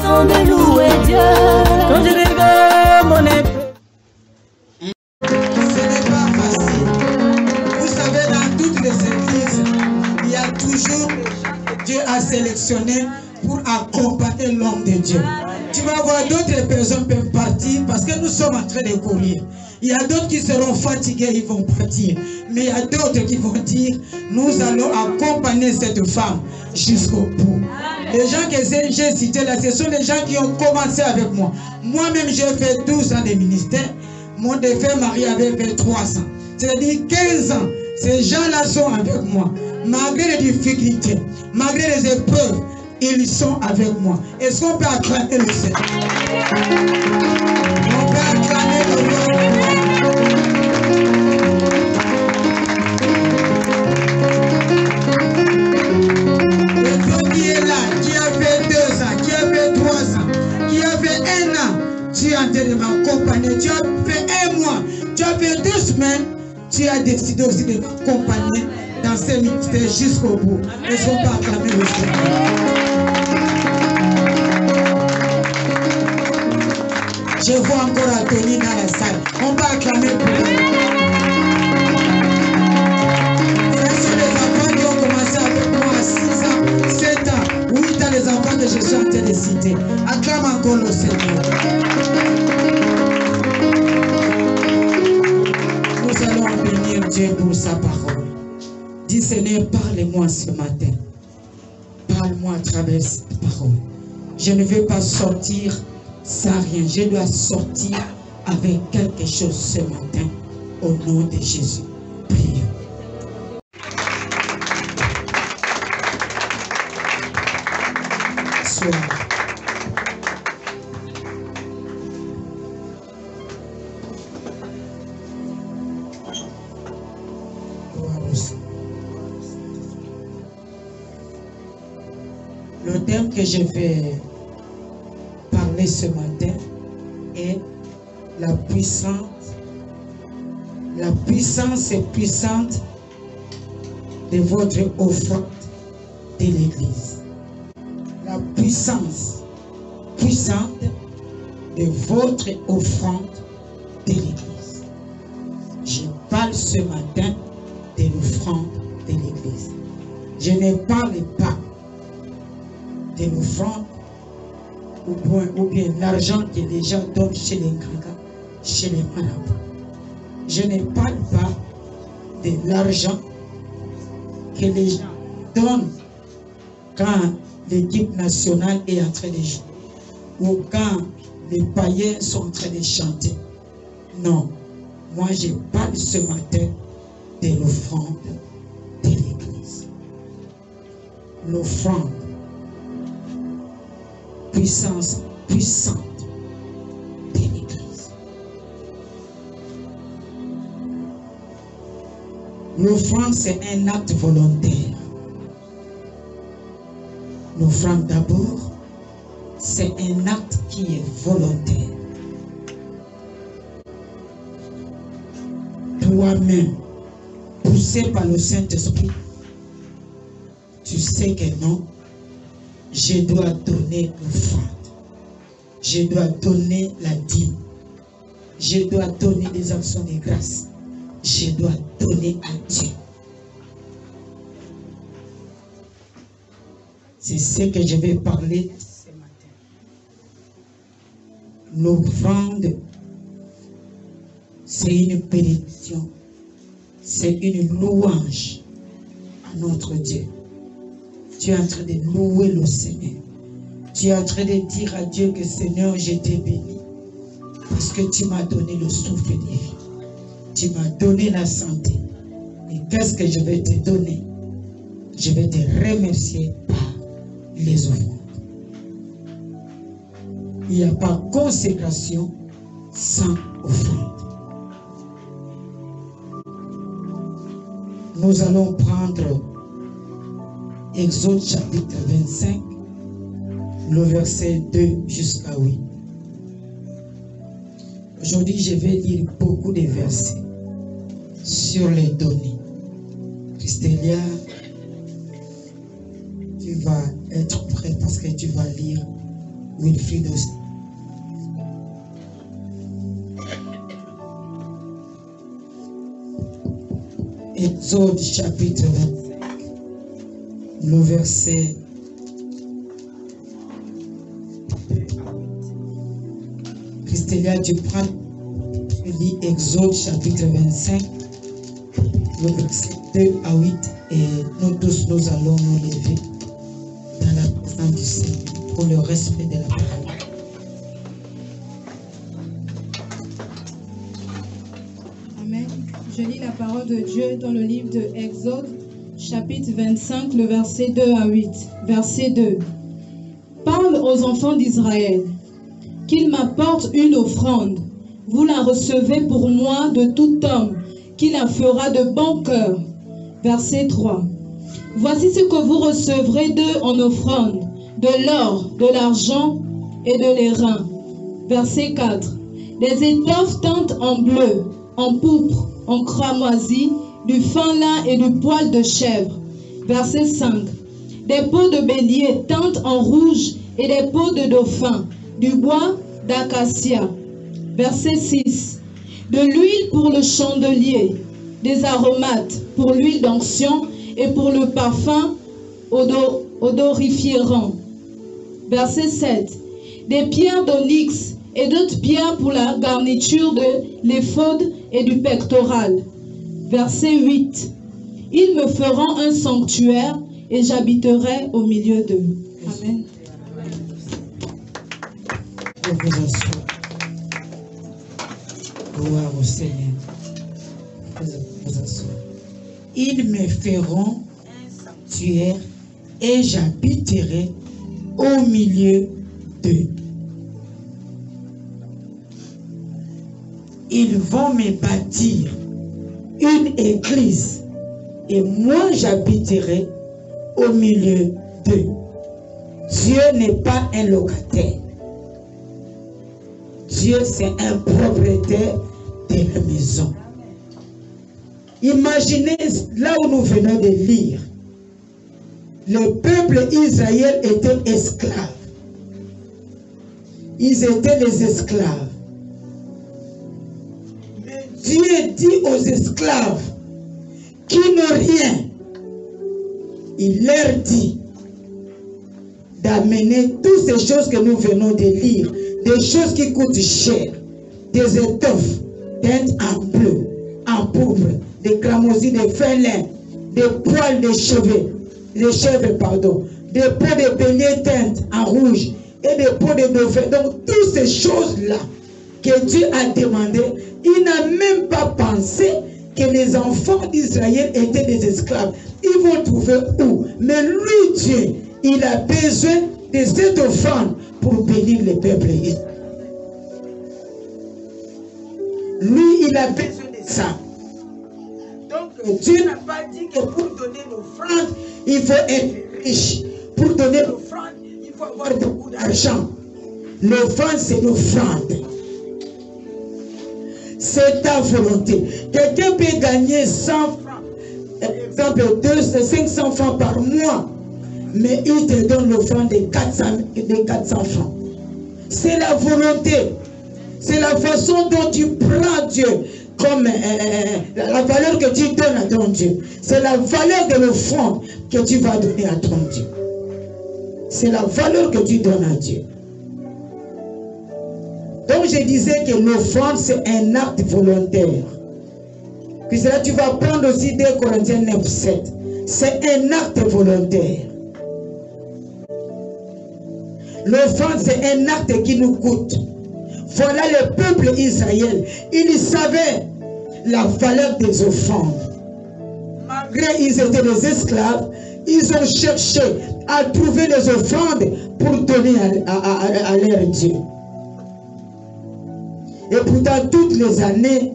raison de louer Dieu. Quand je regarde mon épée. Ce n'est pas facile. Vous savez, dans toutes les églises, il y a toujours des gens que Dieu a sélectionnés pour accompagner l'homme de Dieu. Tu vas voir d'autres personnes peuvent partir parce que nous sommes en train de courir. Il y a d'autres qui seront fatigués, ils vont partir. Mais il y a d'autres qui vont dire, nous allons accompagner cette femme jusqu'au bout. Les gens que j'ai cités là, ce sont les gens qui ont commencé avec moi. Moi-même, j'ai fait 12 ans de ministère. Mon défunt mari avait fait 3 ans. C'est-à-dire 15 ans. Ces gens-là sont avec moi. Malgré les difficultés, malgré les épreuves, ils sont avec moi. Est-ce qu'on peut acclamer le Seigneur? On peut acclamer le roi. Et toi qui es là, qui a fait 2 ans, qui a fait 3 ans, qui a fait 1 an, tu es en train de m'accompagner. Tu as fait 1 mois, tu as fait 2 semaines, tu as décidé aussi de m'accompagner dans ces ministères jusqu'au bout. Est-ce qu'on peut acclamer le Seigneur? Je vois encore Anthony dans la salle. On va acclamer pour lui. Ce sont les enfants qui ont commencé avec moi à 6 ans, 7 ans, 8 ans, les enfants que je suis en train de citer. Acclame encore le Seigneur. Nous allons bénir Dieu pour sa parole. Dis Seigneur, parle-moi ce matin. Parle-moi à travers cette parole. Je ne veux pas sortir sans rien. Je dois sortir avec quelque chose ce matin. Au nom de Jésus. Prions. Sois. Le thème que je vais parler ce matin est la puissance. La puissance est puissante de votre offrande de l'Église. La puissance puissante de votre offrande de l'Église. Je parle ce matin de l'offrande de l'Église. Je ne parle pas de l'offrande ou bien l'argent que les gens donnent chez les Gaga, chez les marabouts. Je ne parle pas de l'argent que les gens donnent quand l'équipe nationale est en train de jouer ou quand les païens sont en train de chanter. Non, moi je parle ce matin de l'offrande de l'Église. L'offrande. Puissance puissante de l'Église. L'offrande, c'est un acte volontaire. L'offrande d'abord, c'est un acte qui est volontaire. Toi-même, poussé par le Saint-Esprit, tu sais que non, je dois donner l'offrande. Je dois donner la dîme. Je dois donner des actions de grâce. Je dois donner à Dieu. C'est ce que je vais parler ce matin. L'offrande, c'est une bénédiction. C'est une louange à notre Dieu. Tu es en train de louer le Seigneur. Tu es en train de dire à Dieu que Seigneur, je t'ai béni. Parce que tu m'as donné le souffle de vie. Tu m'as donné la santé. Et qu'est-ce que je vais te donner? Je vais te remercier par les offrandes. Il n'y a pas consécration sans offrande. Nous allons prendre Exode chapitre 25, le verset 2 jusqu'à 8. Aujourd'hui, je vais lire beaucoup de versets sur les données. Christélia, tu vas être prêt parce que tu vas lire Wilfried aussi. Exode chapitre 25, le verset 2 à 8. Christelia, tu prends, tu lis Exode chapitre 25, le verset 2 à 8, et nous tous, nous allons nous lever dans la présence du Seigneur pour le respect de la parole. Amen. Je lis la parole de Dieu dans le livre de Exode, chapitre 25, le verset 2 à 8. Verset 2. Parle aux enfants d'Israël, qu'ils m'apportent une offrande. Vous la recevez pour moi de tout homme qui la fera de bon cœur. Verset 3. Voici ce que vous recevrez d'eux en offrande, de l'or, de l'argent et de l'airain. Verset 4. Des étoffes teintes en bleu, en pourpre, en cramoisi, du fin lin et du poil de chèvre. Verset 5. Des peaux de bélier teintes en rouge et des peaux de dauphin, du bois d'acacia. Verset 6. De l'huile pour le chandelier, des aromates pour l'huile d'onction et pour le parfum odorifierant. Verset 7. Des pierres d'onyx et d'autres pierres pour la garniture de l'éphod et du pectoral. Verset 8. Ils me feront un sanctuaire et j'habiterai au milieu d'eux. Amen. Je vous assure. Gloire au Seigneur. Vous assure. Ils me feront un sanctuaire et j'habiterai au milieu d'eux. Ils vont me bâtir une église et moi j'habiterai au milieu d'eux. Dieu n'est pas un locataire. Dieu c'est un propriétaire de la maison. Imaginez là où nous venons de lire. Le peuple Israël était esclave. Ils étaient les esclaves. Mais Dieu dit aux esclaves qui n'ont rien, il leur dit d'amener toutes ces choses que nous venons de lire, des choses qui coûtent cher, des étoffes teintes en bleu, en pourpre, des cramoisis, des fin lin, des poils de cheveux, des peaux de bélier teintes en rouge et des peaux de dauphin. Donc toutes ces choses-là que Dieu a demandé, il n'a même pas pensé que les enfants d'Israël étaient des esclaves. Ils vont trouver où? Mais lui, Dieu, il a besoin de cette offrande pour bénir le peuple israélien. Lui, il a besoin de ça. Donc, Dieu n'a pas dit que pour donner l'offrande, il faut être riche. Pour donner l'offrande, il faut avoir beaucoup d'argent. L'offrande, c'est l'offrande. C'est ta volonté. Quelqu'un peut gagner 100 francs, exemple 500 francs par mois, mais il te donne l'offrande de 400 francs. C'est la volonté. C'est la façon dont tu prends Dieu comme la valeur que tu donnes à ton Dieu. C'est la valeur de l'offrande que tu vas donner à ton Dieu. C'est la valeur que tu donnes à Dieu. Donc je disais que l'offrande c'est un acte volontaire. Puis là tu vas prendre aussi 2 Corinthiens 9, 7. C'est un acte volontaire. L'offrande c'est un acte qui nous coûte. Voilà le peuple Israël. Il savait la valeur des offrandes. Malgré qu'ils étaient des esclaves, ils ont cherché à trouver les offrandes pour donner à leur Dieu. Et pourtant, toutes les années,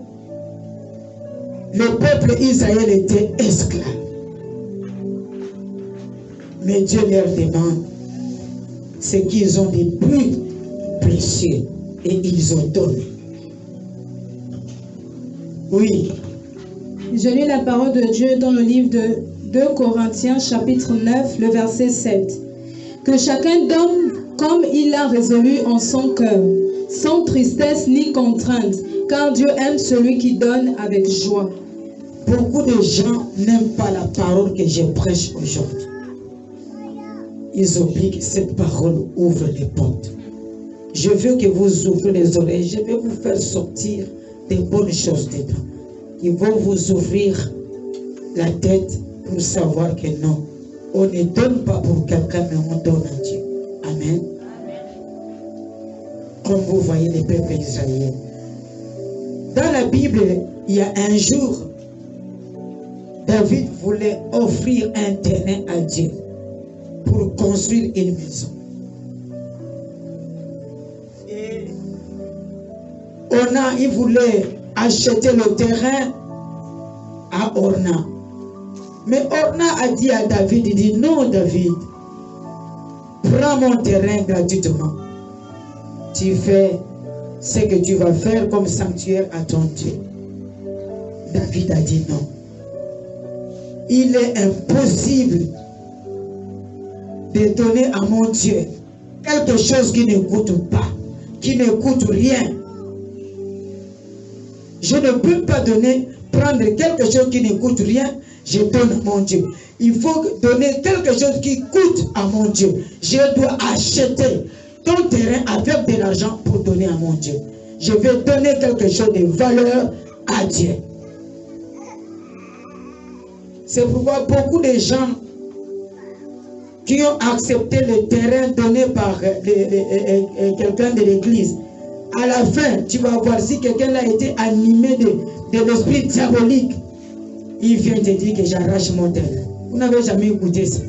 le peuple Israël était esclave. Mais Dieu leur demande ce qu'ils ont de plus précieux. Et ils ont donné. Oui. Je lis la parole de Dieu dans le livre de 2 Corinthiens chapitre 9, le verset 7. Que chacun donne comme il l'a résolu en son cœur, sans tristesse ni contrainte, car Dieu aime celui qui donne avec joie. Beaucoup de gens n'aiment pas la parole que je prêche aujourd'hui. Ils oublient que cette parole ouvre les portes. Je veux que vous ouvrez les oreilles. Je vais vous faire sortir des bonnes choses dedans. Ils vont vous ouvrir la tête pour savoir que non, on ne donne pas pour quelqu'un, mais on donne à Dieu. Amen. Comme vous voyez les peuples israéliens. Dans la Bible, il y a un jour, David voulait offrir un terrain à Dieu pour construire une maison. Et il voulait acheter le terrain à Orna. Mais Orna a dit à David, il dit non David, prends mon terrain gratuitement. Tu fais ce que tu vas faire comme sanctuaire à ton Dieu. David a dit non. Il est impossible de donner à mon Dieu quelque chose qui ne coûte pas, qui ne coûte rien. Je ne peux pas prendre quelque chose qui ne coûte rien, je donne à mon Dieu. Il faut donner quelque chose qui coûte à mon Dieu. Je dois acheter ton terrain avec de l'argent pour donner à mon Dieu. Je vais donner quelque chose de valeur à Dieu. C'est pourquoi beaucoup de gens qui ont accepté le terrain donné par quelqu'un de l'église, à la fin, tu vas voir si quelqu'un a été animé de l'esprit diabolique, il vient te dire que j'arrache mon terrain. Vous n'avez jamais écouté ça.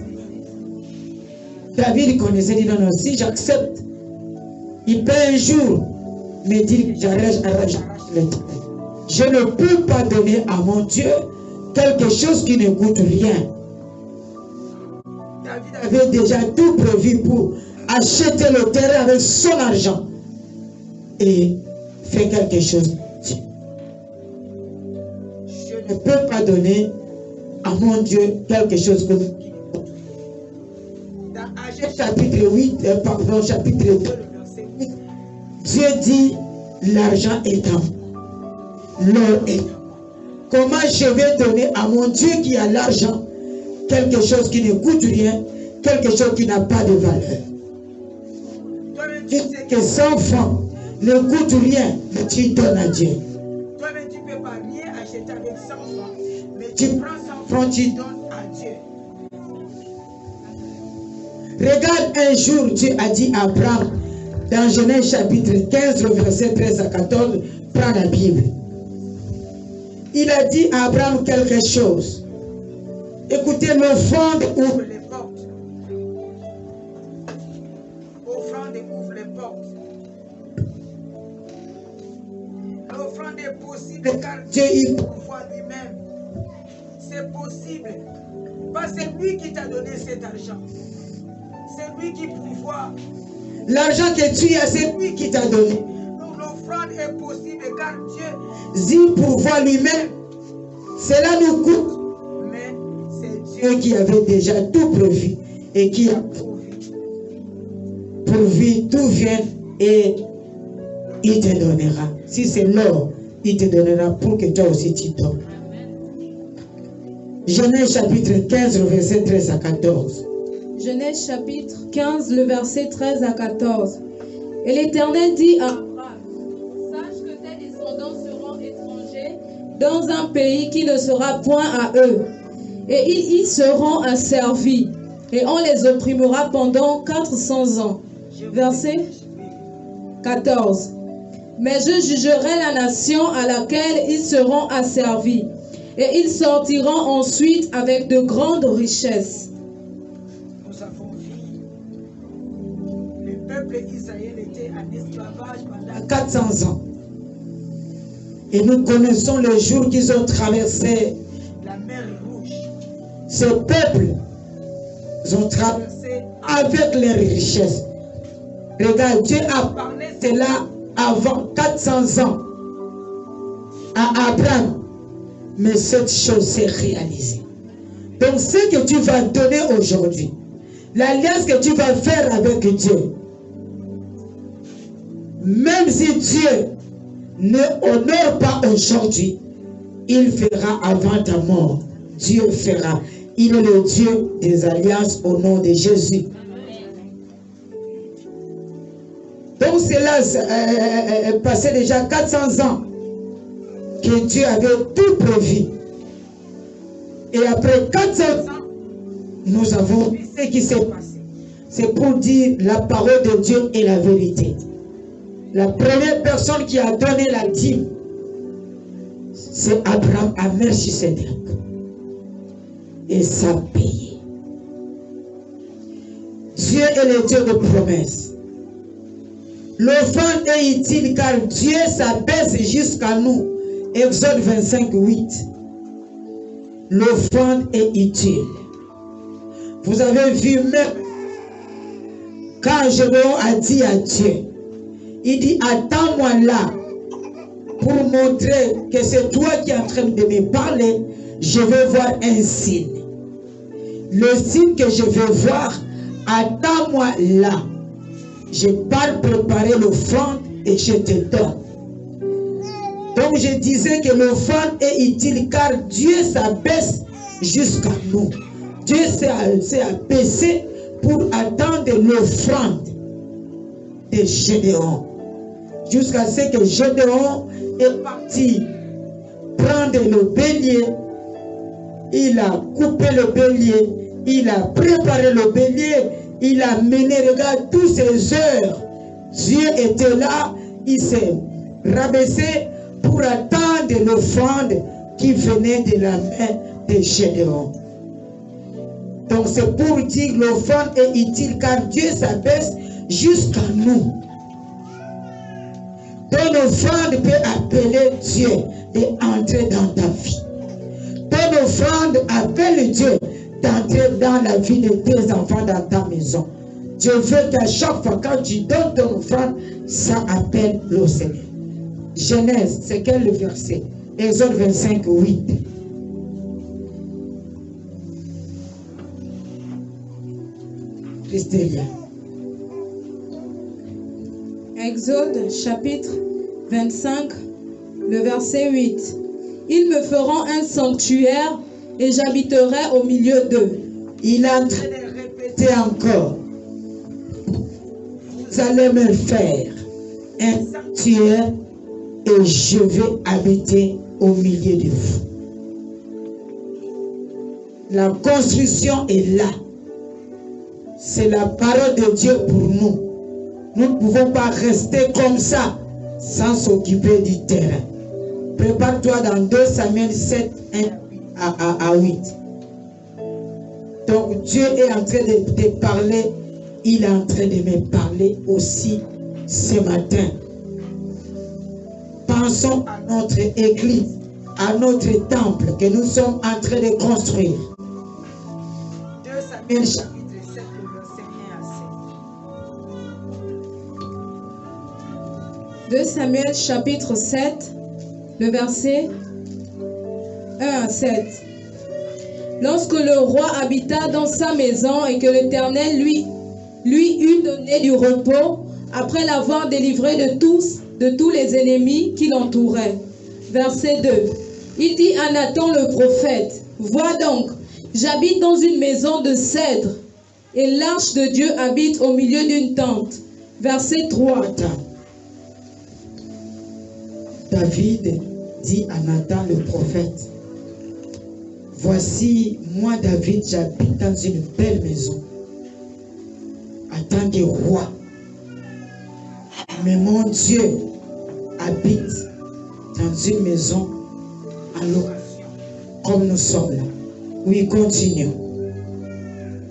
David connaissait, dit non, non, si j'accepte, il peut un jour me dire que j'arrache le terrain. Je ne peux pas donner à mon Dieu quelque chose qui ne coûte rien. David avait déjà tout prévu pour acheter le terrain avec son argent et faire quelque chose. Je ne peux pas donner à mon Dieu quelque chose que dans Agé chapitre 8, chapitre 2, verset 8, Dieu dit l'argent est à moi, l'or est à moi. Comment je vais donner à mon Dieu qui a l'argent quelque chose qui ne coûte rien, quelque chose qui n'a pas de valeur? Tu sais que 100 francs ne coûte rien, mais tu donnes à Dieu. Toi-même, tu ne peux pas rien acheter avec 100 francs, mais tu prends 100 francs, tu donnes à Dieu. Regarde, un jour, Dieu a dit à Abraham, dans Genèse chapitre 15, le verset 13 à 14, prends la Bible. Il a dit à Abraham quelque chose. Écoutez, l'offrande ouvre les portes. L'offrande ouvre les portes. L'offrande est possible car Dieu y pourvoit lui-même. C'est possible. Parce que c'est lui qui t'a donné cet argent. C'est lui qui pourvoit. L'argent que tu as, c'est lui qui t'a donné. Donc l'offrande est possible car Dieu y pourvoit lui-même. Cela nous coûte. Mais c'est Dieu qui avait déjà tout prévu et qui a pourvu tout vient et il te donnera. Si c'est l'or, il te donnera pour que toi aussi tu donnes. Genèse chapitre 15, le verset 13 à 14. Genèse chapitre 15, le verset 13 à 14. Et l'Éternel dit à Abraham, sache que tes descendants seront étrangers dans un pays qui ne sera point à eux, et ils y seront asservis, et on les opprimera pendant 400 ans. Verset 14. Mais je jugerai la nation à laquelle ils seront asservis, et ils sortiront ensuite avec de grandes richesses. Nous avons vu, le peuple israélien était en esclavage pendant 400 ans. Et nous connaissons le jour qu'ils ont traversé la mer Rouge. Ce peuple, ils ont traversé avec leurs richesses. Regarde, Dieu a parlé de cela avant 400 ans à Abraham. Mais cette chose s'est réalisée. Donc ce que tu vas donner aujourd'hui, l'alliance que tu vas faire avec Dieu, même si Dieu ne honore pas aujourd'hui, il fera avant ta mort. Dieu fera. Il est le Dieu des alliances au nom de Jésus. Donc cela est passé déjà 400 ans que Dieu avait tout prévu. Et après 400 ans, nous avons vu ce qui s'est passé. C'est pour dire la parole de Dieu est la vérité. La première personne qui a donné la dîme, c'est Abraham à Melchisedec. Et ça a payé. Dieu est le Dieu de promesses. L'offrande est utile car Dieu s'abaisse jusqu'à nous. Exode 25, 8. L'offrande est utile. Vous avez vu même quand Gédéon a dit à Dieu, il dit attends-moi là pour montrer que c'est toi qui es en train de me parler. Je veux voir un signe. Le signe que je veux voir, attends-moi là. Je pars préparer l'offrande et je te donne. Donc je disais que l'offrande est utile car Dieu s'abaisse jusqu'à nous. Dieu s'est abaissé pour attendre l'offrande de Gédéon. Jusqu'à ce que Gédéon est parti prendre le bélier. Il a coupé le bélier. Il a préparé le bélier. Il a mené, regarde, toutes ces heures. Dieu était là. Il s'est rabaissé pour attendre l'offrande qui venait de la main de Gédéon. Donc c'est pour dire que l'offrande est utile car Dieu s'abaisse jusqu'à nous. Ton offrande peut appeler Dieu d'entrer dans ta vie. Ton offrande appelle Dieu d'entrer dans la vie de tes enfants dans ta maison. Dieu veut qu'à chaque fois quand tu donnes ton offrande, ça appelle le Seigneur. Genèse, c'est quel le verset? Exode 25, 8. Christélia. Exode chapitre 25, le verset 8. Ils me feront un sanctuaire et j'habiterai au milieu d'eux. Il est en train de répéter encore. Vous allez me faire un sanctuaire et je vais habiter au milieu de vous. La construction est là. C'est la parole de Dieu pour nous. Nous ne pouvons pas rester comme ça sans s'occuper du terrain. Prépare-toi dans 2 Samuel 7, 1 à 8. Donc Dieu est en train de te parler. Il est en train de me parler aussi ce matin. Pensons à notre église, à notre temple que nous sommes en train de construire. 2 Samuel chapitre 7, le verset 1 à 7. 2 Samuel chapitre 7, le verset 1 à 7. Lorsque le roi habita dans sa maison et que l'Éternel lui eut donné du repos, après l'avoir délivré de tous les ennemis qui l'entouraient. Verset 2. Il dit à Nathan le prophète, vois donc, j'habite dans une maison de cèdre, et l'arche de Dieu habite au milieu d'une tente. Verset 3. David dit à Nathan le prophète, voici, moi David, j'habite dans une belle maison, en tant que roi. Mais mon Dieu habite dans une maison en location, comme nous sommes là. Oui, continuons.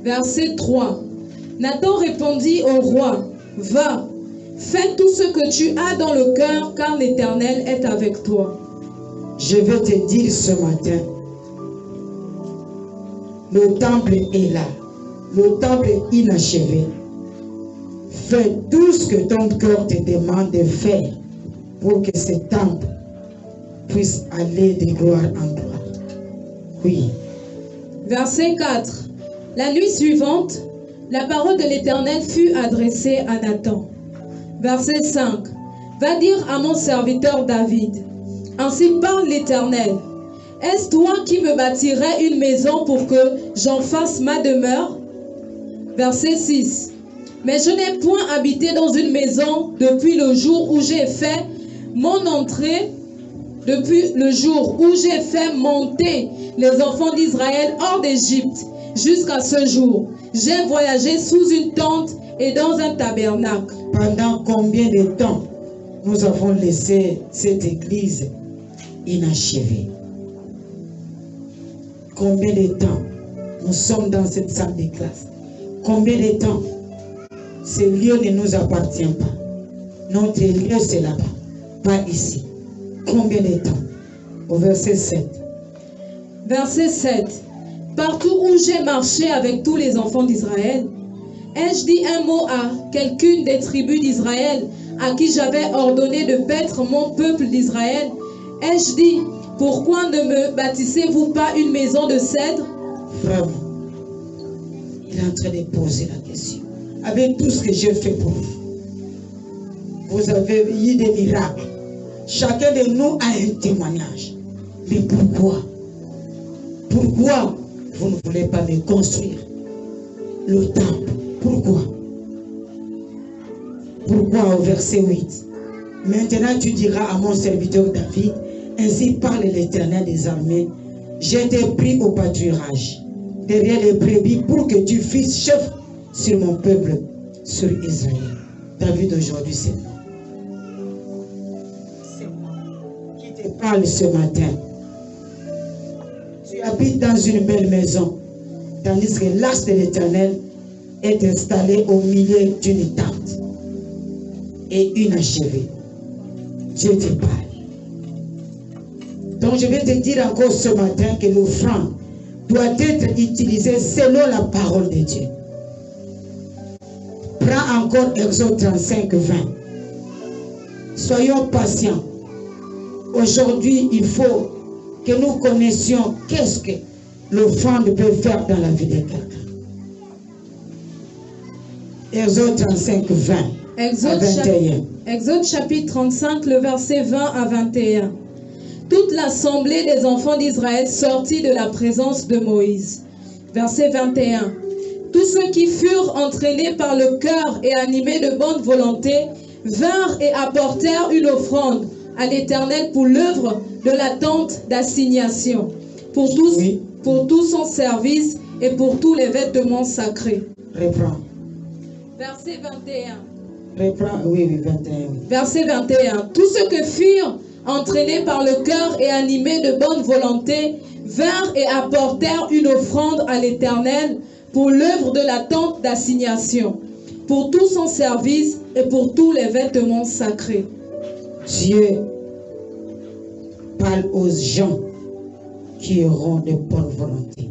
Verset 3. Nathan répondit au roi, va, fais tout ce que tu as dans le cœur, car l'Éternel est avec toi. Je vais te dire ce matin, le temple est là, le temple est inachevé. Fais tout ce que ton cœur te demande de faire pour que ce temple puisse aller de gloire en gloire. Oui. Verset 4. La nuit suivante, la parole de l'Éternel fut adressée à Nathan. Verset 5. va dire à mon serviteur David, ainsi parle l'Éternel. Est-ce toi qui me bâtirais une maison pour que j'en fasse ma demeure? Verset 6. Mais je n'ai point habité dans une maison depuis le jour où j'ai fait mon entrée, depuis le jour où j'ai fait monter les enfants d'Israël hors d'Égypte jusqu'à ce jour. J'ai voyagé sous une tente et dans un tabernacle. Pendant combien de temps nous avons laissé cette église inachevée? Combien de temps nous sommes dans cette salle de classe? Combien de temps ce lieu ne nous appartient pas? Notre lieu c'est là-bas, pas ici. Combien de temps? Au verset 7. Verset 7. Partout où j'ai marché avec tous les enfants d'Israël, ai-je dit un mot à quelqu'une des tribus d'Israël à qui j'avais ordonné de paître mon peuple d'Israël? Ai-je dit, pourquoi ne me bâtissez-vous pas une maison de cèdre? Vraiment, il est en train de poser la question. Avec tout ce que j'ai fait pour vous, vous avez eu des miracles. Chacun de nous a un témoignage. Mais pourquoi? Pourquoi vous ne voulez pas me construire le temple? Pourquoi? Pourquoi au verset 8? Maintenant tu diras à mon serviteur David, ainsi parle l'Éternel des armées, j'ai été pris au pâturage derrière les brebis pour que tu fasses chef sur mon peuple, sur Israël. David aujourd'hui c'est moi. C'est moi qui te parle ce matin. Tu habites dans une belle maison, tandis que l'arche de l'Éternel est installée au milieu d'une tente et inachevée. Dieu te parle. Donc je vais te dire encore ce matin que l'offrande doit être utilisée selon la parole de Dieu. Prends encore Exode 35, 20. Soyons patients. Aujourd'hui, il faut que nous connaissions qu'est-ce que l'offrande peut faire dans la vie de quelqu'un. Exode 35, 20 à 21. Exode chapitre 35, le verset 20 à 21. Toute l'assemblée des enfants d'Israël sortit de la présence de Moïse. Verset 21. Tous ceux qui furent entraînés par le cœur et animés de bonne volonté vinrent et apportèrent une offrande à l'Éternel pour l'œuvre de la tente d'assignation, pour tout son service et pour tous les vêtements sacrés. Reprends. Verset 21. Reprends, oui, 21. Verset 21. Tous ceux que furent entraînés par le cœur et animés de bonne volonté vinrent et apportèrent une offrande à l'Éternel pour l'œuvre de la tente d'assignation, pour tout son service et pour tous les vêtements sacrés. Dieu parle aux gens qui auront de bonne volonté.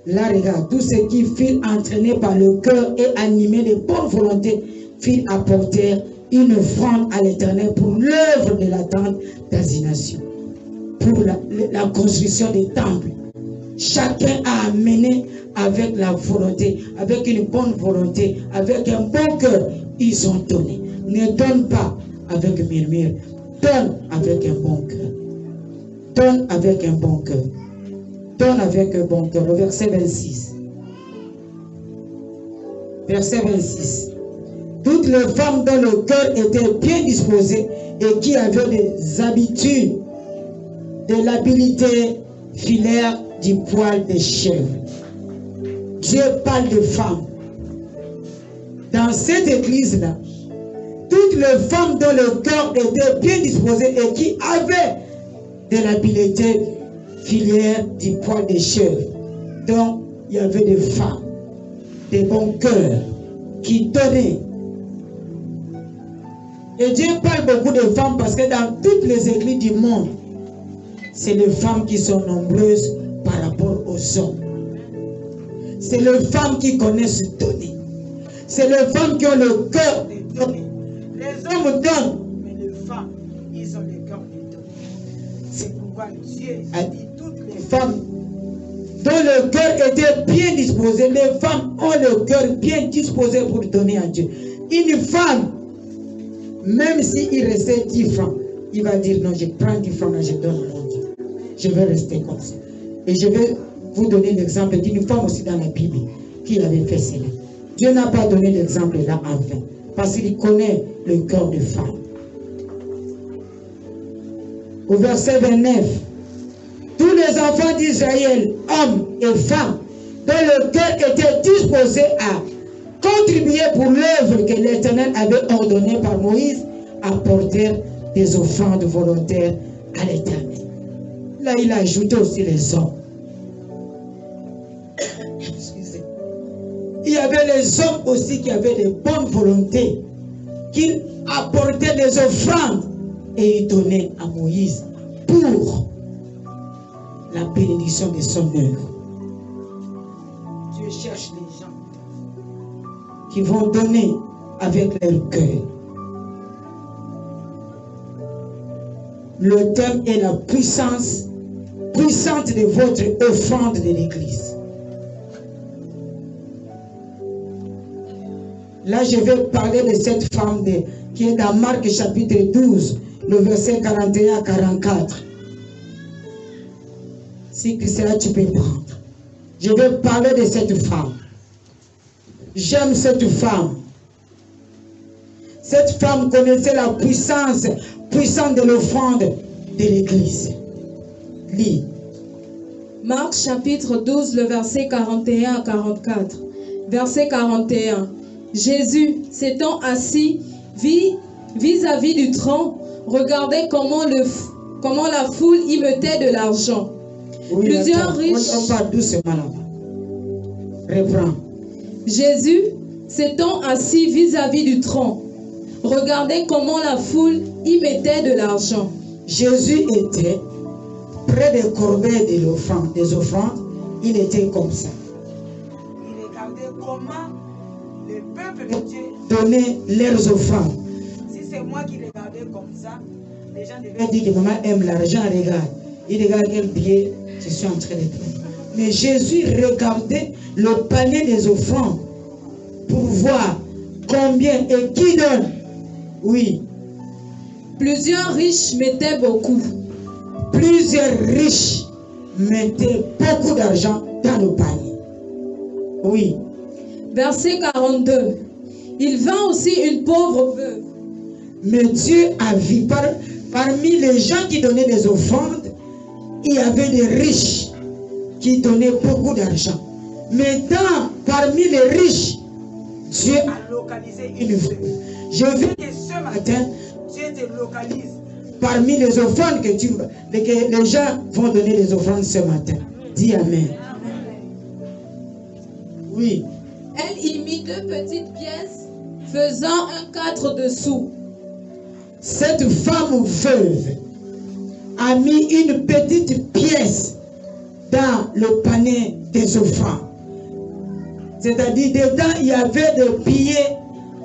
Là, regarde, tous ceux qui furent entraînés par le cœur et animés de bonne volonté furent apporter une offrande à l'Éternel pour l'œuvre de la tente d'assignation, pour la construction des temples. Chacun a amené avec la volonté, avec une bonne volonté, avec un bon cœur, ils ont donné. Ne donne pas avec murmure, donne avec un bon cœur. Donne avec un bon cœur. Donne avec un bon cœur. Le verset 26. Verset 26. Toutes les femmes dont le cœur était bien disposé et qui avaient des habitudes, de l'habileté filaire du poil des chèvres. Dieu parle de femmes. Dans cette église-là, toutes les femmes dont le cœur était bien disposé et qui avaient de l'habileté filière du poil des chèvres. Donc, il y avait des femmes, des bons cœurs, qui donnaient. Et Dieu parle beaucoup de femmes parce que dans toutes les églises du monde, c'est les femmes qui sont nombreuses par rapport aux hommes. C'est les femmes qui connaissent donner. C'est les femmes qui ont le cœur de donner. Les hommes donnent, mais les femmes, ils ont le cœur de donner. C'est pourquoi Dieu a dit toutes les femmes dont le cœur était bien disposé. Les femmes ont le cœur bien disposé pour donner à Dieu. Une femme, Même s'il restait 10 francs, il va dire non, je prends 10 francs, là, je donne à mon Dieu. Je vais rester comme ça. Et je vais vous donner l'exemple d'une femme aussi dans la Bible qui avait fait cela. Dieu n'a pas donné l'exemple là en vain, parce qu'il connaît le cœur de femme. Au verset 29, tous les enfants d'Israël, hommes et femmes, dont le cœur était disposé à contribuer pour l'œuvre que l'Éternel avait ordonnée par Moïse, apportèrent des offrandes volontaires à l'Éternel. Là, il a ajouté aussi les hommes. Excusez. Il y avait les hommes aussi qui avaient de bonnes volontés, qui apportaient des offrandes et ils donnaient à Moïse pour la bénédiction de son œuvre. Dieu cherche les gens qui vont donner avec leur cœur. Le thème est la puissante de votre offrande de l'Église. Là, je vais parler de cette femme qui est dans Marc chapitre 12, le verset 41 à 44. Si c'est là, tu peux prendre. Je vais parler de cette femme. J'aime cette femme. Cette femme connaissait la puissance de l'offrande de l'Église. Lis. Marc chapitre 12, le verset 41 à 44. Verset 41. Jésus, s'étant assis vis-à-vis du tronc, regardait comment la foule y mettait de l'argent. Oui, Plusieurs riches... On parle doucement là-bas. Reprends. Jésus, s'étant assis vis-à-vis du tronc, regardait comment la foule y mettait de l'argent. Jésus était près des corbeilles des offrandes. Il était comme ça. Il regardait comment le peuple de Dieu donnait leurs offrandes. Si c'est moi qui regardais comme ça, les gens devaient dire que maman aime l'argent, regarde. Il regarde quel billet je suis en train de prendre. Mais Jésus regardait le panier des offrandes pour voir combien et qui donne. Oui. Plusieurs riches mettaient beaucoup. Plusieurs riches mettaient beaucoup d'argent dans le panier. Oui. Verset 42. Il vint aussi une pauvre veuve. Mais Dieu a vu parmi les gens qui donnaient des offrandes, il y avait des riches qui donnaient beaucoup d'argent. Mais parmi les riches, Dieu a localisé une veuve. Je veux que ce matin, Dieu te localise parmi les offrandes que les gens vont donner les offrandes ce matin. Dis Amen. Oui. Elle y mit 2 petites pièces faisant un 4 de sous. Cette femme veuve a mis une petite pièce dans le panier des offrandes. C'est-à-dire, dedans, il y avait des billets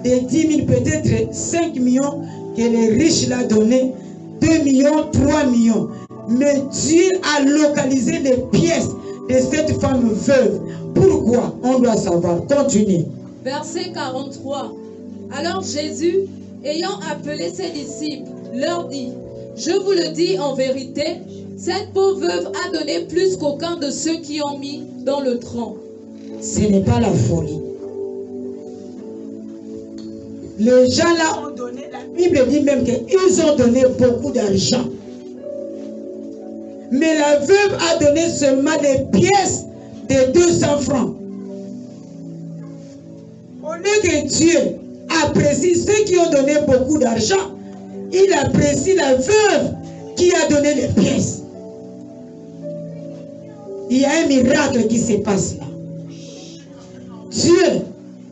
de 10 000, peut-être 5 millions que les riches l'ont donné, 2 millions, 3 millions. Mais Dieu a localisé les pièces de cette femme veuve. Pourquoi? On doit savoir. Continue. Verset 43. Alors Jésus, ayant appelé ses disciples, leur dit: je vous le dis en vérité, cette pauvre veuve a donné plus qu'aucun de ceux qui ont mis dans le tronc. Ce n'est pas la folie. Les gens là ont donné, la Bible dit même qu'ils ont donné beaucoup d'argent. Mais la veuve a donné seulement des pièces de 200 francs. Au lieu que Dieu apprécie ceux qui ont donné beaucoup d'argent, il apprécie la veuve qui a donné les pièces. Il y a un miracle qui se passe là. Dieu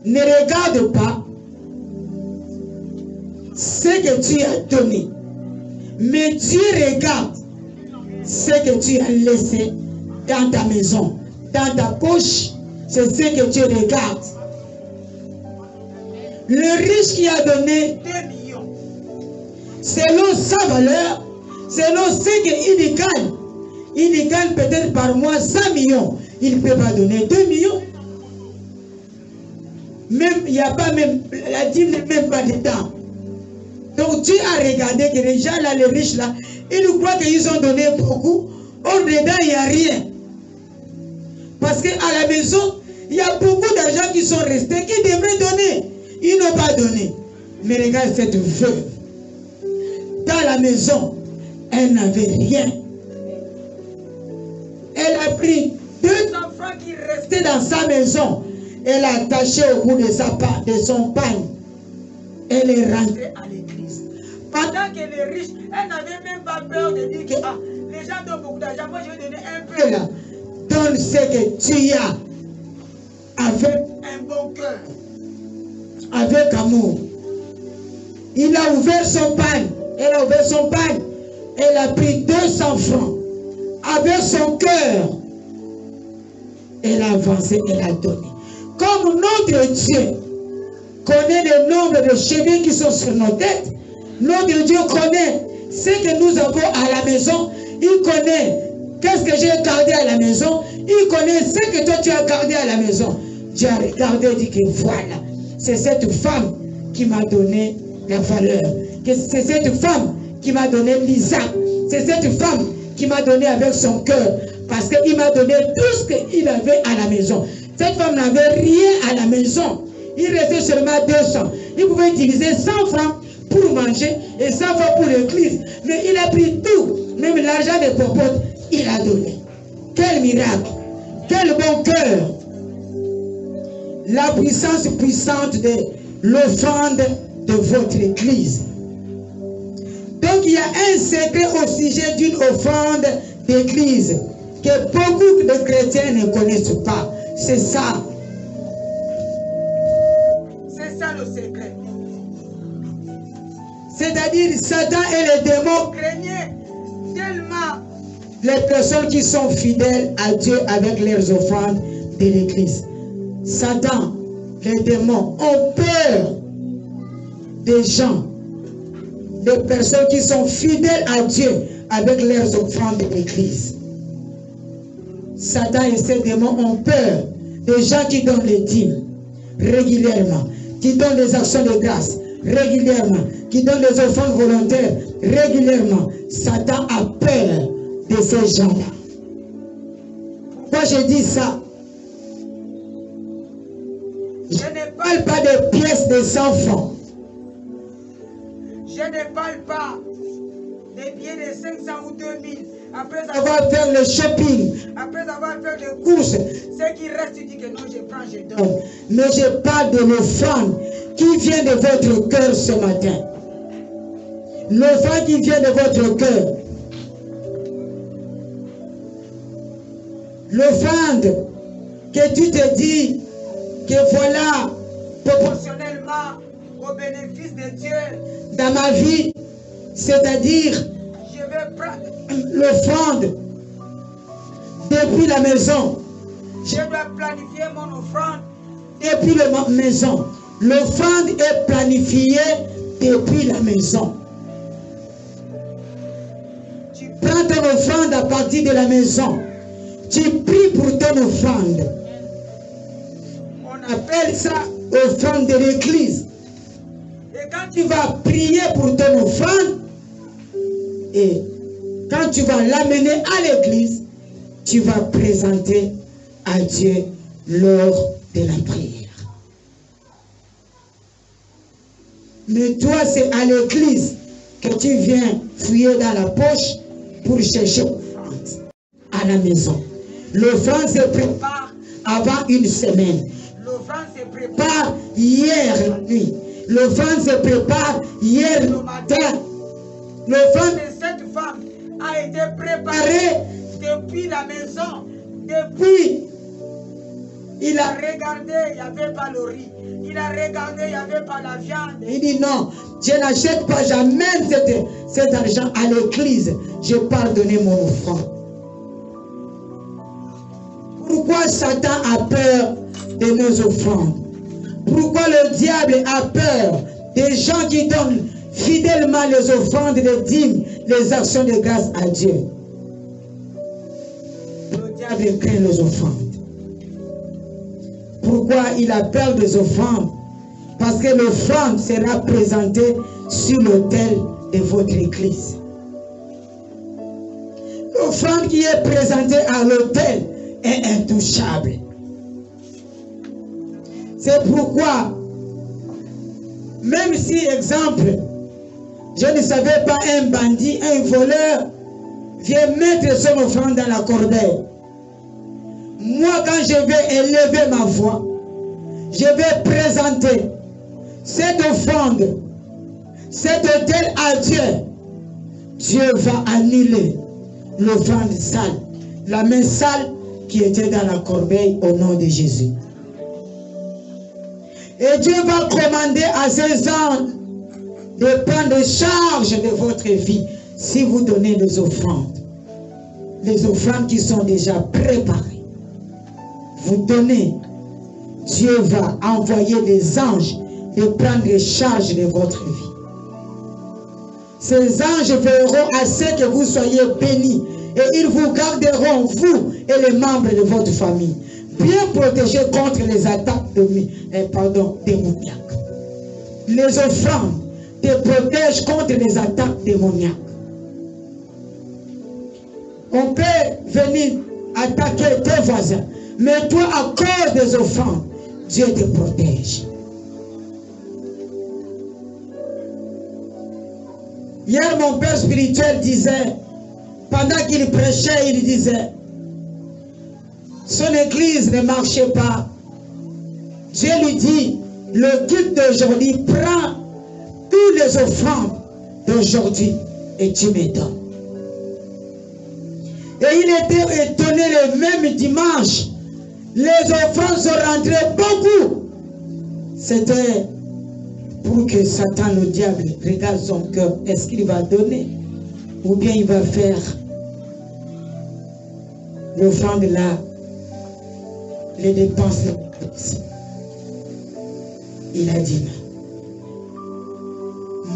ne regarde pas ce que tu as donné, mais Dieu regarde ce que tu as laissé dans ta maison, dans ta poche. C'est ce que Dieu regarde. Le riche qui a donné 2 millions, selon sa valeur, selon ce qu'il gagne, il gagne peut-être par mois 100 millions. Il ne peut pas donner 2 millions. Même, il n'y a pas même, la dîme n'est même pas dedans. Donc continue à regarder que les gens là, les riches là, ils croient qu'ils ont donné beaucoup. Au dedans, il n'y a rien. Parce qu'à la maison, il y a beaucoup d'argent qui sont restés, qui devraient donner. Ils n'ont pas donné. Mais regarde cette veuve. Dans la maison, elle n'avait rien. Elle a pris 200 francs qui restaient dans sa maison. Elle a attaché au bout de son pagne. Elle est rentrée à l'église. Pendant que les riches, elle n'avait même pas peur de dire que les gens donnent beaucoup d'argent. Moi, je vais donner un peu là. Donne ce que tu as avec un bon cœur, avec amour. Il a ouvert son pagne. Elle a ouvert son pagne. Elle a pris 200 francs. Avec son cœur, elle a avancé, elle a donné. Comme notre Dieu connaît le nombre de chemins qui sont sur nos têtes, notre Dieu connaît ce que nous avons à la maison. Il connaît qu'est-ce que j'ai gardé à la maison. Il connaît ce que toi tu as gardé à la maison. Dieu a regardé et dit que voilà, c'est cette femme qui m'a donné la valeur. C'est cette femme qui m'a donné l'Isaac. C'est cette femme qui m'a donné avec son cœur. Parce qu'il m'a donné tout ce qu'il avait à la maison. Cette femme n'avait rien à la maison. Il restait seulement 200. Il pouvait utiliser 100 francs pour manger et 100 francs pour l'église. Mais il a pris tout. Même l'argent des popotes, il a donné. Quel miracle. Quel bon cœur. La puissance puissante de l'offrande de votre église. Donc il y a un secret au sujet d'une offrande d'église que beaucoup de chrétiens ne connaissent pas. C'est ça. C'est ça le secret. C'est-à-dire Satan et les démons craignaient tellement les personnes qui sont fidèles à Dieu avec leurs offrandes de l'église. Satan, les démons ont peur des gens, des personnes qui sont fidèles à Dieu avec leurs offrandes de l'église. Satan et ses démons ont peur des gens qui donnent les dîmes régulièrement, qui donnent les actions de grâce régulièrement, qui donnent les offrandes volontaires régulièrement. Satan a peur de ces gens-là. Pourquoi je dis ça? Je ne parle pas de pièces de 100 francs. Je ne parle pas des billets de 500 ou 2000. Après avoir fait le shopping, après avoir fait les courses, ce qui reste, tu dis que non, je prends, je donne. Mais je parle de l'offrande qui vient de votre cœur ce matin. L'offrande qui vient de votre cœur. L'offrande que tu te dis que voilà, proportionnellement au bénéfice de Dieu dans ma vie, c'est-à-dire, je vais prendre l'offrande depuis la maison. Je dois planifier mon offrande depuis la maison. L'offrande est planifiée depuis la maison. Tu prends ton offrande à partir de la maison. Tu pries pour ton offrande. On appelle ça offrande de l'église. Et quand tu vas prier pour ton offrande, et quand tu vas l'amener à l'église, tu vas présenter à Dieu lors de la prière. Mais toi, c'est à l'église que tu viens fouiller dans la poche pour chercher l'offrande à la maison. L'offrande se prépare avant une semaine. L'offrande se prépare hier la nuit. L'offrande se prépare hier le matin. L'offrande de cette femme a été préparée depuis la maison. Depuis, il a regardé, il n'y avait pas le riz. Il a regardé, il n'y avait pas la viande. Il dit non, je n'achète pas, j'amène cet argent à l'église. Je pars donner mon offrande. Pourquoi Satan a peur de nos offrandes? Pourquoi le diable a peur des gens qui donnent fidèlement les offrandes, les dîmes, les actions de grâce à Dieu? Le diable craint les offrandes. Pourquoi il a peur des offrandes? Parce que l'offrande sera présentée sur l'autel de votre église. L'offrande qui est présentée à l'autel est intouchable. C'est pourquoi, même si, exemple, je ne savais pas, un bandit, un voleur vient mettre son offrande dans la corbeille. Moi, quand je vais élever ma voix, je vais présenter cette offrande, cet autel à Dieu. Dieu va annuler l'offrande sale, la main sale qui était dans la corbeille au nom de Jésus. Et Dieu va commander à ses anges de prendre charge de votre vie si vous donnez les offrandes qui sont déjà préparées. Vous donnez, Dieu va envoyer des anges de prendre charge de votre vie. Ces anges veilleront à ce que vous soyez bénis et ils vous garderont, vous et les membres de votre famille, bien protégés contre les attaques démoniaques. Les offrandes te protègent contre les attaques démoniaques. On peut venir attaquer tes voisins, mais toi, à cause des offrandes, Dieu te protège. Hier, mon père spirituel disait, pendant qu'il prêchait, il disait, son église ne marchait pas. Dieu lui dit, le culte d'aujourd'hui prend toutes les offrandes d'aujourd'hui et tu me donnes. Et il était étonné le même dimanche. Les offrandes sont rentrées beaucoup. C'était pour que Satan, le diable, regarde son cœur. Est-ce qu'il va donner? Ou bien il va faire l'offrande là, les dépenses. Il a dit,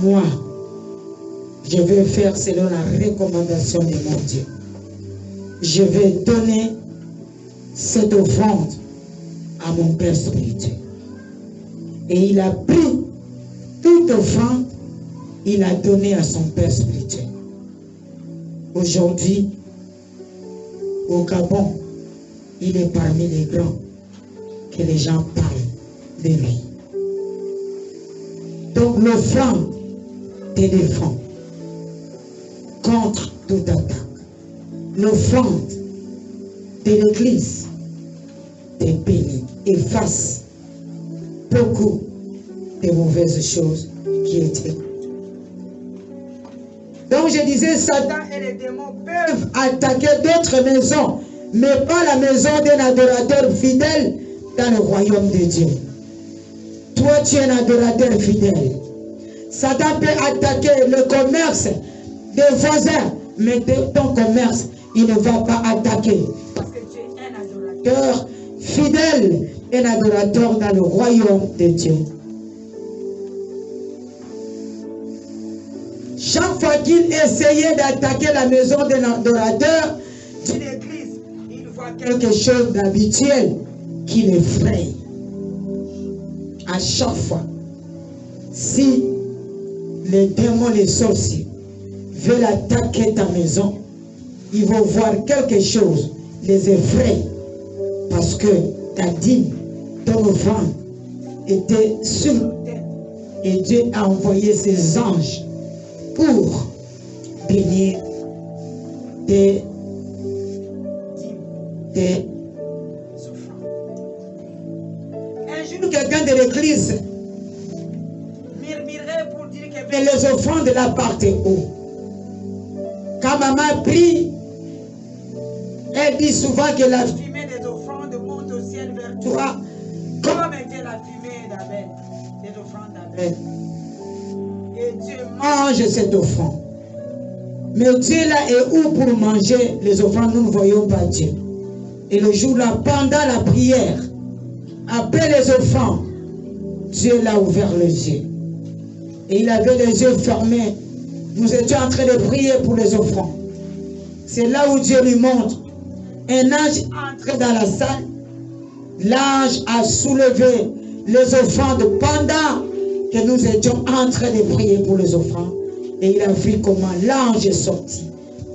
moi, je vais faire selon la recommandation de mon Dieu. Je vais donner cette offrande à mon Père spirituel. Et il a pris toute offrande, il a donné à son Père spirituel. Aujourd'hui, au Gabon, il est parmi les grands que les gens parlent de lui. Donc l'offrande te défend contre toute attaque. L'offrande de l'église te bénit, efface beaucoup de mauvaises choses qui étaient. Donc je disais, Satan et les démons peuvent attaquer d'autres maisons, mais pas la maison d'un adorateur fidèle dans le royaume de Dieu. Toi, tu es un adorateur fidèle. Satan peut attaquer le commerce des voisins, mais ton commerce, il ne va pas attaquer. Parce que tu es un adorateur fidèle, un adorateur dans le royaume de Dieu. Chaque fois qu'il essayait d'attaquer la maison d'un adorateur d'une église, il voit quelque chose d'habituel qui l'effraie. À chaque fois, si les démons, les sorciers veulent attaquer ta maison, ils vont voir quelque chose, les effraie, parce que ta dîme, ton offrande était sur la terre. Et Dieu a envoyé ses anges pour bénir tes offrandes. Un jour, quelqu'un de l'église murmurait pour dire que les offrandes là partent où? Quand maman prie, elle dit souvent que la fumée des offrandes monte au ciel vers toi, comme était la fumée d'Abel, des offrandes d'Abel. Et Dieu mange cette offrande. Mais Dieu là est où pour manger les offrandes? Nous ne voyons pas Dieu. Et le jour là, pendant la prière, après les offrandes, Dieu l'a ouvert les yeux. Et il avait les yeux fermés. Nous étions en train de prier pour les offrandes. C'est là où Dieu lui montre. Un ange entré dans la salle. L'ange a soulevé les offrandes pendant que nous étions en train de prier pour les offrandes. Et il a vu comment l'ange est sorti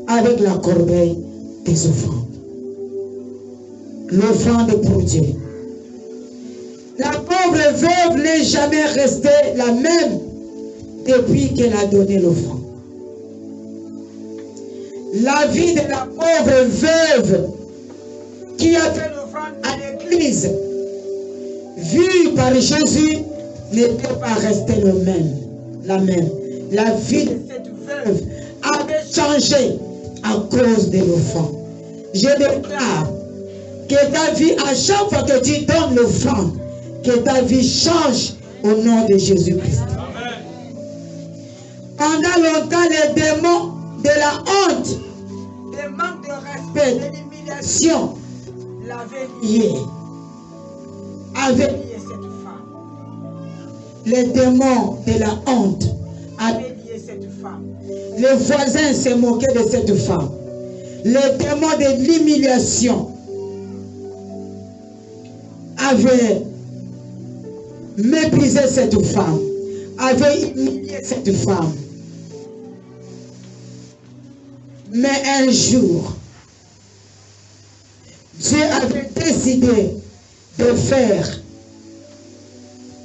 avec la corbeille des offrandes. L'offrande pour Dieu. La pauvre veuve n'est jamais restée la même depuis qu'elle a donné l'offrande. La vie de la pauvre veuve qui a fait l'offrande à l'église, vue par Jésus, n'était pas restée la même. La vie de cette veuve avait changé à cause de l'offrande. Je déclare que ta vie, à chaque fois que tu donnes l'offrande, que ta vie change au nom de Jésus-Christ. Pendant longtemps, les démons de la honte, des manques de respect, de l'humiliation, l'avaient lié cette femme. Les démons de la honte avaient lié cette femme. Les voisins se moquaient de cette femme. Les démons de l'humiliation avaient méprisé cette femme, avaient humilié cette femme. Mais un jour, Dieu avait décidé de faire